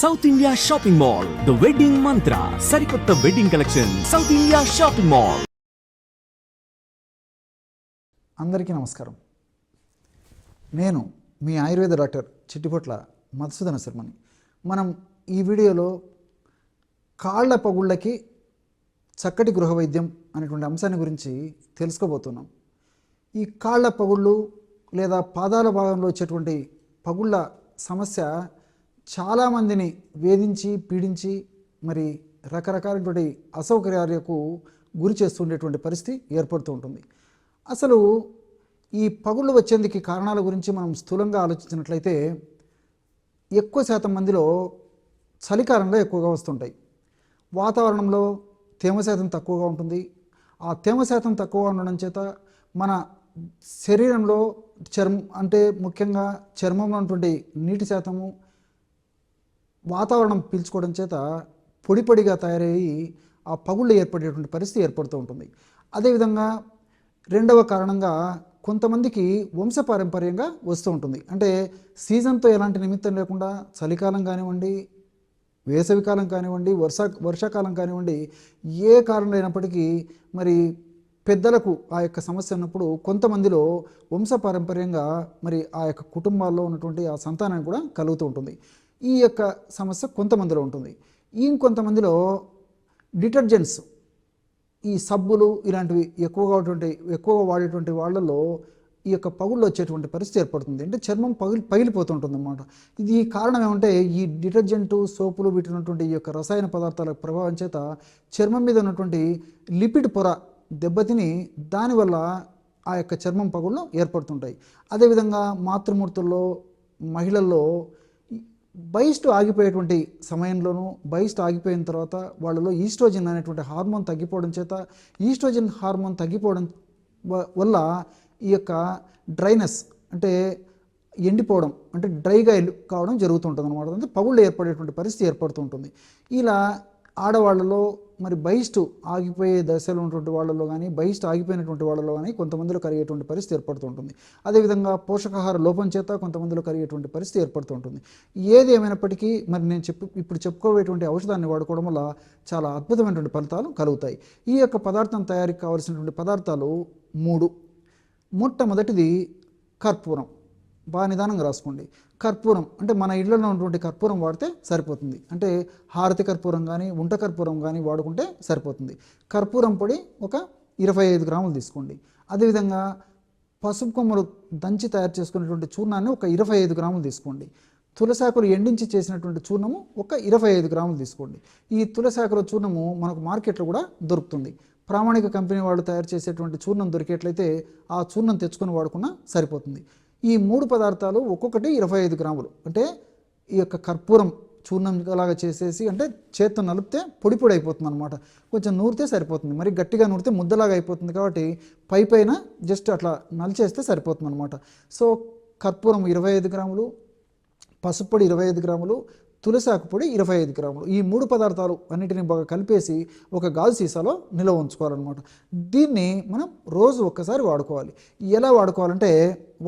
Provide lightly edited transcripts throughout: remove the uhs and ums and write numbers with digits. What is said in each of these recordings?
South India shopping mall, the wedding మంత్ర, సరికొత్త wedding collection, south India shopping mall. అందరికీ నమస్కారం. నేను మీ ఆయుర్వేద డాక్టర్ చిట్టిపొట్ల మధుసూదన శర్మని. మనం ఈ వీడియోలో కాళ్ళ పగుళ్ళకి చక్కటి గృహ వైద్యం అనేటువంటి అంశాన్ని గురించి తెలుసుకోబోతున్నాం. ఈ కాళ్ళ పగుళ్ళు లేదా పాదాల భాగంలో వచ్చేటువంటి పగుళ్ళ సమస్య చాలామందిని వేధించి పీడించి మరి రకరకాలైనటువంటి అసౌకర్యాలకు గురి చేస్తుండేటువంటి పరిస్థితి ఏర్పడుతూ ఉంటుంది. అసలు ఈ పగుళ్ళు వచ్చేందుకు కారణాల గురించి మనం స్థూలంగా ఆలోచించినట్లయితే ఎక్కువ శాతం మందిలో చలికాలంలో ఎక్కువగా వస్తుంటాయి. వాతావరణంలో తేమ శాతం తక్కువగా ఉంటుంది. ఆ తేమ శాతం తక్కువగా ఉండడం చేత మన శరీరంలో ముఖ్యంగా చర్మంలో ఉన్నటువంటి నీటి శాతము వాతావరణం పీల్చుకోవడం చేత పొడి పొడిగా తయారయ్యి ఆ పగుళ్ళు ఏర్పడేటువంటి పరిస్థితి ఏర్పడుతూ ఉంటుంది. అదేవిధంగా రెండవ కారణంగా కొంతమందికి వంశపారంపర్యంగా వస్తూ ఉంటుంది. అంటే సీజన్తో ఎలాంటి నిమిత్తం లేకుండా చలికాలం కానివ్వండి, వేసవికాలం కానివ్వండి, వర్షాకాలం కానివ్వండి, ఏ కారణం అయినప్పటికీ మరి పెద్దలకు ఆ యొక్క సమస్య ఉన్నప్పుడు కొంతమందిలో వంశపారంపర్యంగా మరి ఆ యొక్క కుటుంబాల్లో ఉన్నటువంటి ఆ సంతానానికి కూడా కలుగుతూ ఉంటుంది. ఈ యొక్క సమస్య కొంతమందిలో ఉంటుంది. ఇంకొంతమందిలో డిటర్జెంట్స్, ఈ సబ్బులు ఇలాంటివి ఎక్కువగా వాడేటువంటి వాళ్ళలో ఈ యొక్క పగుళ్ళు వచ్చేటువంటి పరిస్థితి ఏర్పడుతుంది. అంటే చర్మం పగిలిపోతుంటుంది అన్నమాట. ఇది కారణం ఏమంటే ఈ డిటర్జెంటు, సోపులు వీటి ఉన్నటువంటి ఈ యొక్క రసాయన పదార్థాల ప్రభావం చేత చర్మం మీద ఉన్నటువంటి లిపిడ్ పొర దెబ్బతిని దానివల్ల ఆ యొక్క చర్మం పగుళ్ళు ఏర్పడుతుంటాయి. అదేవిధంగా మాతృమూర్తుల్లో మహిళల్లో బహిష్టు ఆగిపోయేటువంటి సమయంలోనూ బహిష్టు ఆగిపోయిన తర్వాత వాళ్ళలో ఈస్ట్రోజన్ అనేటువంటి హార్మోన్ తగ్గిపోవడం చేత ఈస్ట్రోజన్ హార్మోన్ తగ్గిపోవడం వల్ల ఈ యొక్క డ్రైనెస్ అంటే ఎండిపోవడం అంటే డ్రైగా కావడం జరుగుతుంటుంది అనమాట. అంటే పగుళ్ళు ఏర్పడేటువంటి పరిస్థితి ఏర్పడుతూ ఉంటుంది. ఇలా ఆడవాళ్ళలో మరి బహిష్టు ఆగిపోయే దశలో ఉన్నటువంటి వాళ్ళలో కానీ బహిష్టు ఆగిపోయినటువంటి వాళ్ళలో కానీ కొంతమందిలో కలిగేటువంటి పరిస్థితి ఏర్పడుతూ ఉంటుంది. అదేవిధంగా పోషకాహార లోపం చేత కొంతమందిలో కలిగేటువంటి పరిస్థితి ఏర్పడుతూ ఉంటుంది. ఏది ఏమైనప్పటికీ మరి నేను ఇప్పుడు చెప్పుకోబోయేటువంటి ఔషధాన్ని వాడుకోవడం వల్ల చాలా అద్భుతమైనటువంటి ఫలితాలు కలుగుతాయి. ఈ యొక్క పదార్థం తయారీకి కావాల్సినటువంటి పదార్థాలు 3. మొట్టమొదటిది కర్పూరం. బాగా నిదానంగా రాసుకోండి. కర్పూరం అంటే మన ఇళ్లలో ఉన్నటువంటి కర్పూరం వాడితే సరిపోతుంది. అంటే హారతి కర్పూరం కానీ ఉంట కర్పూరం కానీ వాడుకుంటే సరిపోతుంది. కర్పూరం పొడి ఒక 25 గ్రాములు తీసుకోండి. అదేవిధంగా పసుపు కొమ్మలు దంచి తయారు చేసుకునేటువంటి చూర్ణాన్ని ఒక 25 గ్రాములు తీసుకోండి. తులసాకులు ఎండించి చేసినటువంటి చూర్ణము ఒక 25 గ్రాములు తీసుకోండి. ఈ తులసాకుల చూర్ణము మనకు మార్కెట్లో కూడా దొరుకుతుంది. ప్రామాణిక కంపెనీ వాళ్ళు తయారు చేసేటువంటి చూర్ణం దొరికేట్లయితే ఆ చూర్ణం తెచ్చుకొని వాడుకున్నా సరిపోతుంది. ఈ 3 పదార్థాలు ఒక్కొక్కటి 25 గ్రాములు. అంటే ఈ యొక్క కర్పూరం చూర్ణం లాగా చేసేసి అంటే చేత్తో నలిపితే పొడి పొడి అయిపోతుంది అనమాట. కొంచెం నూరితే సరిపోతుంది. మరి గట్టిగా నూరితే ముద్దలాగా అయిపోతుంది కాబట్టి పైన జస్ట్ అట్లా నలిచేస్తే సరిపోతుంది అనమాట. సో కర్పూరం 25 గ్రాములు, పసుపు పొడి 25 గ్రాములు, తులసాకు పొడి 25 గ్రాములు. ఈ 3 పదార్థాలు అన్నిటిని బాగా కలిపేసి ఒక గాజు సీసాలో నిల్వ ఉంచుకోవాలన్నమాట. దీన్ని మనం రోజు ఒక్కసారి వాడుకోవాలి. ఎలా వాడుకోవాలంటే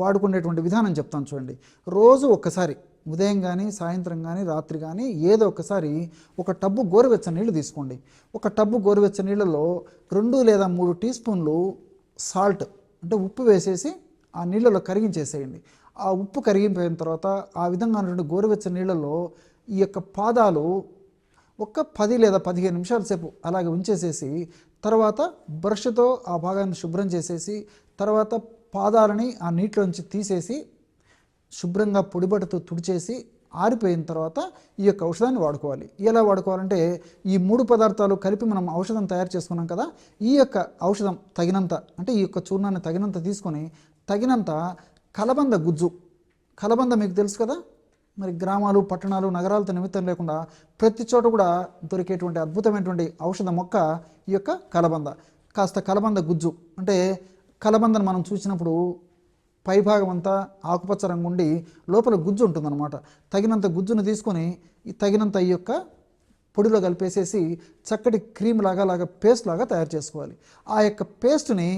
వాడుకునేటువంటి విధానం చెప్తాను చూడండి. రోజు ఒక్కసారి ఉదయం కానీ సాయంత్రం కానీ రాత్రి కానీ ఏదో ఒకసారి ఒక టబ్బు గోరువెచ్చని నీళ్ళు తీసుకోండి. ఒక టబ్బు గోరువెచ్చని నీళ్ళలో 2 లేదా 3 టీ స్పూన్లు సాల్ట్ అంటే ఉప్పు వేసేసి ఆ నీళ్ళలో కరిగించేసేయండి. ఆ ఉప్పు కరిగిపోయిన తర్వాత ఆ విధంగా ఉన్నటువంటి గోరువెచ్చని నీళ్ళలో ఈ యొక్క పాదాలు ఒక 10 లేదా 15 నిమిషాల సేపు అలాగే ఉంచేసేసి తర్వాత బ్రష్తో ఆ భాగాన్ని శుభ్రం చేసేసి తర్వాత పాదాలని ఆ నీటిలోంచి తీసేసి శుభ్రంగా పొడిబట్టతో తుడిచేసి ఆరిపోయిన తర్వాత ఈ యొక్క ఔషధాన్ని వాడుకోవాలి. ఎలా వాడుకోవాలంటే ఈ 3 పదార్థాలు కలిపి మనం ఔషధం తయారు చేసుకున్నాం కదా, ఈ యొక్క ఔషధం తగినంత అంటే ఈ యొక్క చూర్ణాన్ని తగినంత తీసుకొని తగినంత కలబంద గుజ్జు. కలబంద మీకు తెలుసు కదా, మరి గ్రామాలు పట్టణాలు నగరాలతో నిమిత్తం లేకుండా ప్రతి చోట కూడా దొరికేటువంటి అద్భుతమైనటువంటి ఔషధ మొక్క ఈ యొక్క కలబంద. కాస్త కలబంద గుజ్జు అంటే కలబందను మనం చూసినప్పుడు పైభాగం అంతా ఆకుపచ్చ రంగు ఉండి లోపల గుజ్జు ఉంటుందన్నమాట. తగినంత గుజ్జును తీసుకొని తగినంత ఈ యొక్క పొడిలో కలిపేసేసి చక్కటి క్రీమ్ లాగా పేస్ట్ లాగా తయారు చేసుకోవాలి. ఆ యొక్క పేస్ట్ని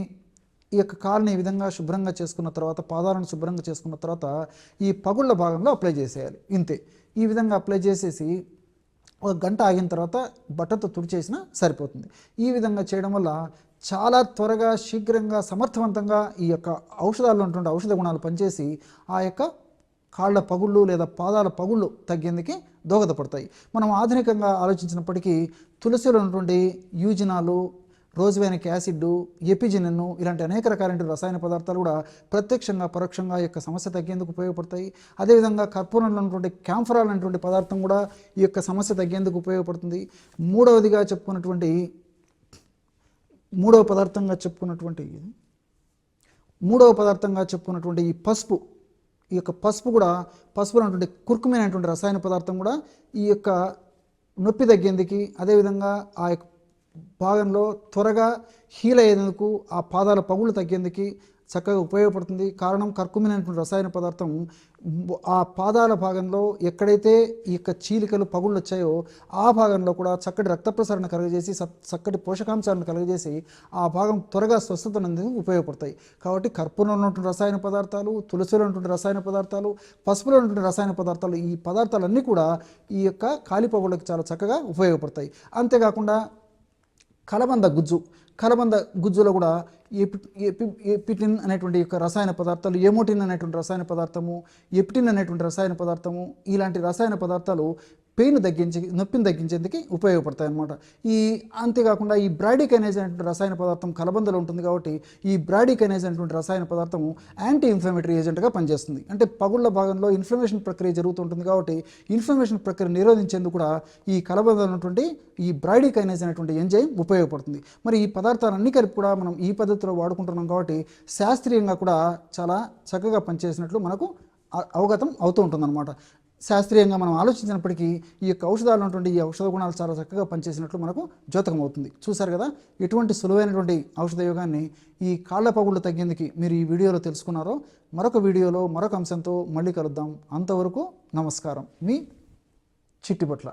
ఈ యొక్క కాలుని ఈ విధంగా శుభ్రంగా చేసుకున్న తర్వాత పాదాలను శుభ్రంగా చేసుకున్న తర్వాత ఈ పగుళ్ళ భాగంలో అప్లై చేసేయాలి. ఇంతే. ఈ విధంగా అప్లై చేసేసి ఒక గంట ఆగిన తర్వాత బట్టతో తుడిచేసినా సరిపోతుంది. ఈ విధంగా చేయడం వల్ల చాలా త్వరగా శీఘ్రంగా సమర్థవంతంగా ఈ యొక్క ఔషధాల్లో ఉన్నటువంటి ఔషధ గుణాలు పనిచేసి ఆ యొక్క కాళ్ళ పగుళ్ళు లేదా పాదాల పగుళ్ళు తగ్గేందుకు దోహదపడతాయి. మనం ఆధునికంగా ఆలోచించినప్పటికీ తులసిలో ఉన్నటువంటి యూజినాలు, రోజ్వేనిక్ యాసిడ్, ఎపిజినిన్ ఇలాంటి అనేక రకాలైన రసాయన పదార్థాలు కూడా ప్రత్యక్షంగా పరోక్షంగా ఈ యొక్క సమస్య తగ్గేందుకు ఉపయోగపడతాయి. అదేవిధంగా కర్పూరంలో ఉన్నటువంటి క్యాంఫరాల్ అనేటువంటి పదార్థం కూడా ఈ యొక్క సమస్య తగ్గేందుకు ఉపయోగపడుతుంది. మూడవ పదార్థంగా చెప్పుకున్నటువంటి ఈ పసుపు, ఈ యొక్క పసుపులో ఉన్నటువంటి కుర్కుమిన్ అనేటువంటి రసాయన పదార్థం కూడా ఈ యొక్క నొప్పి తగ్గేందుకు, అదేవిధంగా ఆ యొక్క భాగంలో త్వరగా హీల్ అయ్యేందుకు, ఆ పాదాల పగుళ్ళు తగ్గేందుకు చక్కగా ఉపయోగపడుతుంది. కారణం కర్కుమిన్ అనేటువంటి రసాయన పదార్థం ఆ పాదాల భాగంలో ఎక్కడైతే ఈ యొక్క చీలికలు పగుళ్ళు వచ్చాయో ఆ భాగంలో కూడా చక్కటి రక్త ప్రసరణ కలుగజేసి చక్కటి పోషకాంశాలను కలుగజేసి ఆ భాగం త్వరగా స్వస్థతనందుకు ఉపయోగపడతాయి. కాబట్టి కర్పూరంలో ఉన్నటువంటి రసాయన పదార్థాలు, తులసిలో ఉన్నటువంటి రసాయన పదార్థాలు, పసుపులో ఉన్నటువంటి రసాయన పదార్థాలు, ఈ పదార్థాలన్నీ కూడా ఈ యొక్క కాలి పగుళ్ళకి చాలా చక్కగా ఉపయోగపడతాయి. అంతేకాకుండా కలబంద గుజ్జులో కూడా ఎపిటిన్ అనేటువంటి యొక్క రసాయన పదార్థాలు, ఎమోటిన్ అనేటువంటి రసాయన పదార్థము, ఎపిటిన్ అనేటువంటి రసాయన పదార్థము, ఇలాంటి రసాయన పదార్థాలు నొప్పిని తగ్గించేందుకు ఉపయోగపడతాయి అన్నమాట. అంతేకాకుండా ఈ బ్రాడికైనేజ్ అనేటువంటి రసాయన పదార్థం కలబందలో ఉంటుంది. కాబట్టి ఈ బ్రాడికైనేజ్ అనేటువంటి రసాయన పదార్థము యాంటీ ఇన్ఫ్లమేటరీ ఏజెంట్గా పనిచేస్తుంది. అంటే పగుళ్ళ భాగంలో ఇన్ఫ్లమేషన్ ప్రక్రియ జరుగుతుంటుంది. కాబట్టి ఇన్ఫ్లమేషన్ ప్రక్రియ నిరోధించేందుకు కూడా ఈ కలబందలో ఉన్నటువంటి ఈ బ్రాడికైనేజ్ అనేటువంటి ఎంజైమ్ ఉపయోగపడుతుంది. మరి ఈ పదార్థాలన్నీ కలిపి కూడా మనం ఈ పద్ధతిలో వాడుకుంటున్నాం. కాబట్టి శాస్త్రీయంగా కూడా చాలా చక్కగా పనిచేసినట్లు మనకు అవగతం అవుతూ ఉంటుందన్నమాట. శాస్త్రీయంగా మనం ఆలోచించినప్పటికీ ఈ యొక్క ఔషధాలు ఉన్నటువంటి ఈ ఔషధ గుణాలు చాలా చక్కగా పనిచేసినట్లు మనకు ద్యోతకం అవుతుంది. చూశారు కదా ఎటువంటి సులువైనటువంటి ఔషధ యోగాన్ని ఈ కాళ్ళ పగుళ్ళు తగ్గేందుకు మీరు ఈ వీడియోలో తెలుసుకున్నారో. మరొక వీడియోలో మరొక అంశంతో మళ్ళీ కలుద్దాం. అంతవరకు నమస్కారం. మీ చిట్టిబట్ల.